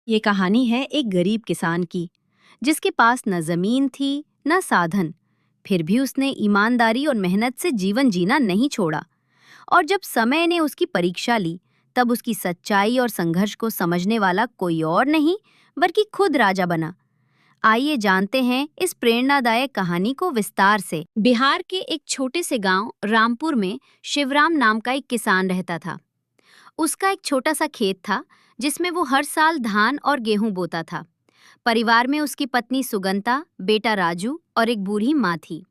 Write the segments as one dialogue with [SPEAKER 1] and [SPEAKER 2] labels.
[SPEAKER 1] ये कहानी है एक गरीब किसान की, जिसके पास न जमीन थी न साधन। फिर भी उसने ईमानदारी और मेहनत से जीवन जीना नहीं छोड़ा। और जब समय ने उसकी परीक्षा ली, तब उसकी सच्चाई और संघर्ष को समझने वाला कोई और नहीं बल्कि खुद राजा बना। आइए जानते हैं इस प्रेरणादायक कहानी को विस्तार से। बिहार के एक छोटे से गांव रामपुर में शिवराम नाम का एक किसान रहता था। उसका एक छोटा सा खेत था, जिसमें वो हर साल धान और गेहूं बोता था। परिवार में उसकी पत्नी सुगंता, बेटा राजू और एक बूढ़ी माँ थी।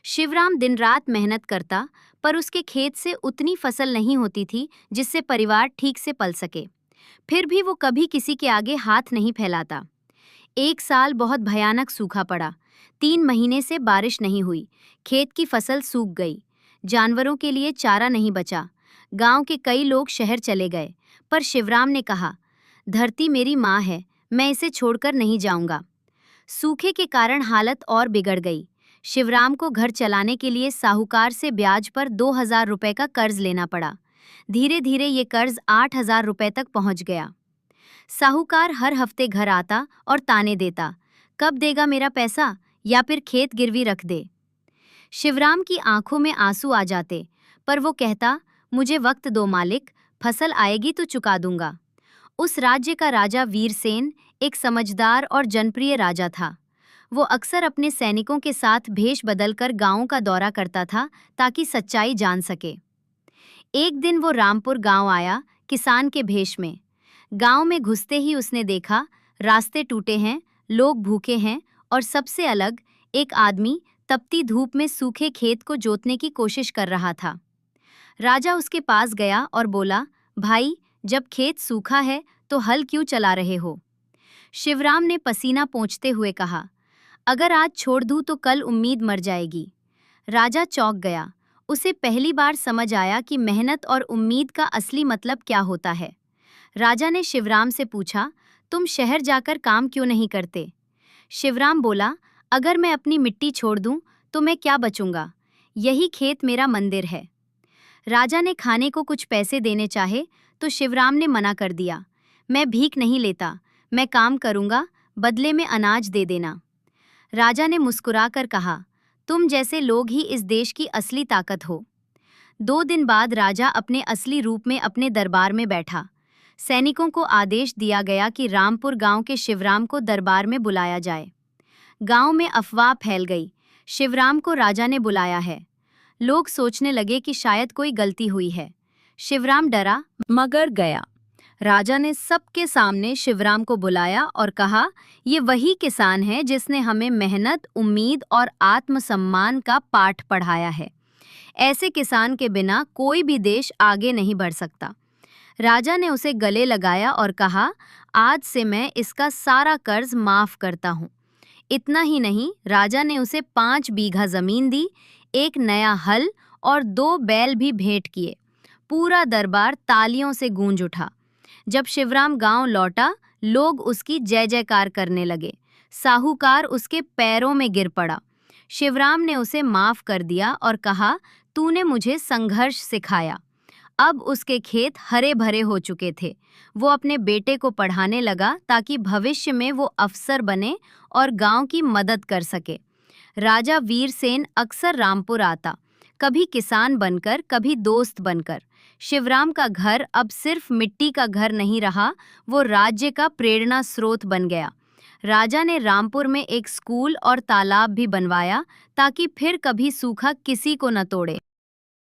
[SPEAKER 1] शिवराम दिन रात मेहनत करता, पर उसके खेत से उतनी फसल नहीं होती थी जिससे परिवार ठीक से पल सके। फिर भी वो कभी किसी के आगे हाथ नहीं फैलाता। एक साल बहुत भयानक सूखा पड़ा। 3 महीने से बारिश नहीं हुई। खेत की फसल सूख गई। जानवरों के लिए चारा नहीं बचा। गांव के कई लोग शहर चले गए, पर शिवराम ने कहा, धरती मेरी माँ है, मैं इसे छोड़कर नहीं जाऊंगा। सूखे के कारण हालत और बिगड़ गई। शिवराम को घर चलाने के लिए साहूकार से ब्याज पर 2,000 रुपए का कर्ज लेना पड़ा। धीरे धीरे ये कर्ज 8,000 रुपए तक पहुंच गया। साहूकार हर हफ्ते घर आता और ताने देता, कब देगा मेरा पैसा, या फिर खेत गिरवी रख दे। शिवराम की आंखों में आंसू आ जाते, पर वो कहता, मुझे वक्त दो मालिक, फसल आएगी तो चुका दूंगा। उस राज्य का राजा वीरसेन एक समझदार और जनप्रिय राजा था। वो अक्सर अपने सैनिकों के साथ भेष बदलकर गांवों का दौरा करता था, ताकि सच्चाई जान सके। एक दिन वो रामपुर गांव आया, किसान के भेष में। गांव में घुसते ही उसने देखा, रास्ते टूटे हैं, लोग भूखे हैं, और सबसे अलग, एक आदमी तपती धूप में सूखे खेत को जोतने की कोशिश कर रहा था। राजा उसके पास गया और बोला, भाई, जब खेत सूखा है तो हल क्यों चला रहे हो? शिवराम ने पसीना पोंछते हुए कहा, अगर आज छोड़ दूं तो कल उम्मीद मर जाएगी। राजा चौंक गया। उसे पहली बार समझ आया कि मेहनत और उम्मीद का असली मतलब क्या होता है। राजा ने शिवराम से पूछा, तुम शहर जाकर काम क्यों नहीं करते? शिवराम बोला, अगर मैं अपनी मिट्टी छोड़ दूं तो मैं क्या बचूंगा? यही खेत मेरा मंदिर है। राजा ने खाने को कुछ पैसे देने चाहे तो शिवराम ने मना कर दिया, मैं भीख नहीं लेता, मैं काम करूंगा, बदले में अनाज दे देना। राजा ने मुस्कुराकर कहा, तुम जैसे लोग ही इस देश की असली ताकत हो। 2 दिन बाद राजा अपने असली रूप में अपने दरबार में बैठा। सैनिकों को आदेश दिया गया कि रामपुर गांव के शिवराम को दरबार में बुलाया जाए। गांव में अफवाह फैल गई, शिवराम को राजा ने बुलाया है। लोग सोचने लगे कि शायद कोई गलती हुई है। शिवराम डरा मगर गया। राजा ने सबके सामने शिवराम को बुलाया और कहा, ये वही किसान है जिसने हमें मेहनत, उम्मीद और आत्मसम्मान का पाठ पढ़ाया है। ऐसे किसान के बिना कोई भी देश आगे नहीं बढ़ सकता। राजा ने उसे गले लगाया और कहा, आज से मैं इसका सारा कर्ज माफ करता हूँ। इतना ही नहीं, राजा ने उसे 5 बीघा जमीन दी, एक नया हल और 2 बैल भी भेंट किए। पूरा दरबार तालियों से गूंज उठा। जब शिवराम गांव लौटा, लोग उसकी जय जयकार करने लगे। साहूकार उसके पैरों में गिर पड़ा। शिवराम ने उसे माफ कर दिया और कहा, तूने मुझे संघर्ष सिखाया। अब उसके खेत हरे भरे हो चुके थे। वो अपने बेटे को पढ़ाने लगा ताकि भविष्य में वो अफसर बने और गांव की मदद कर सके। राजा वीरसेन अक्सर रामपुर आता, कभी किसान बनकर, कभी दोस्त बनकर। शिवराम का घर अब सिर्फ मिट्टी का घर नहीं रहा, वो राज्य का प्रेरणा स्रोत बन गया। राजा ने रामपुर में एक स्कूल और तालाब भी बनवाया, ताकि फिर कभी सूखा किसी को न तोड़े।